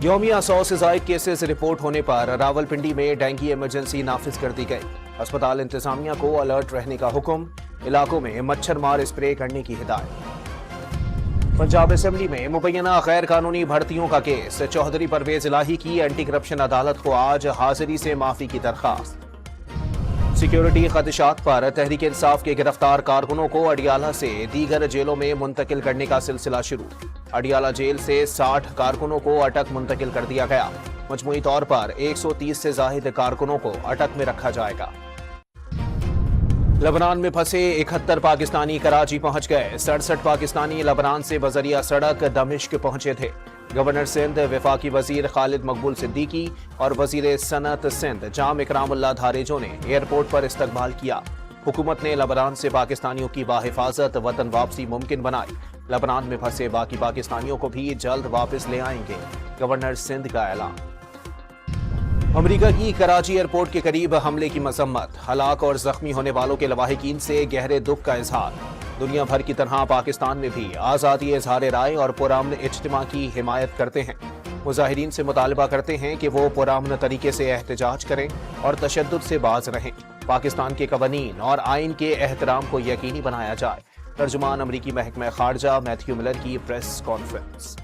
یومیہ 100 سے زائد کیسز رپورٹ ہونے پر راولپنڈی میں ڈینگی ایمرجنسی نافذ کر دی گئی۔ ہسپتال انتظامیہ کو الرٹ رہنے کا حکم، علاقوں میں مچھر مار اسپرے کرنے کی ہدایت۔ پنجاب اسمبلی میں مبینہ غیر قانونی بھرتیوں کا کیس، چوہدری پرویز الہی کی اینٹی کرپشن عدالت کو آج حاضری سے معافی کی درخواست۔ سیکیورٹی خدشات پر تحریک انصاف کے گرفتار کارکنوں کو اڈیالہ سے دیگر جیلوں میں منتقل کرنے کا سلسلہ شروع۔ اڈیالہ جیل سے 60 کارکنوں کو اٹک منتقل کر دیا گیا۔ مجموعی طور پر 130 سے زائد کارکنوں کو اٹک میں رکھا جائے گا۔ لبنان میں پھنسے 71 پاکستانی کراچی پہنچ گئے۔ 67 پاکستانی لبنان سے بذریعہ سڑک دمشق پہنچے تھے۔ گورنر سندھ وفاقی وزیر خالد مقبول صدیقی اور وزیر صنعت سندھ جام اکرام اللہ دھاریجو نے ایئرپورٹ پر استقبال کیا۔ حکومت نے لبنان سے پاکستانیوں کی باحفاظت وطن واپسی ممکن بنائی۔ لبنان میں پھنسے باقی پاکستانیوں کو بھی جلد واپس لے آئیں گے، گورنر سندھ کا اعلان۔ امریکہ کی کراچی ایئرپورٹ کے قریب حملے کی مذمت، ہلاک اور زخمی ہونے والوں کے لواحقین سے گہرے دکھ کا اظہار۔ دنیا بھر کی طرح پاکستان میں بھی آزادی اظہار رائے اور پرامن اجتماع کی حمایت کرتے ہیں۔ مظاہرین سے مطالبہ کرتے ہیں کہ وہ پرامن طریقے سے احتجاج کریں اور تشدد سے باز رہیں۔ پاکستان کے قوانین اور آئین کے احترام کو یقینی بنایا جائے۔ ترجمان امریکی محکمہ خارجہ میتھیو ملر کی پریس کانفرنس۔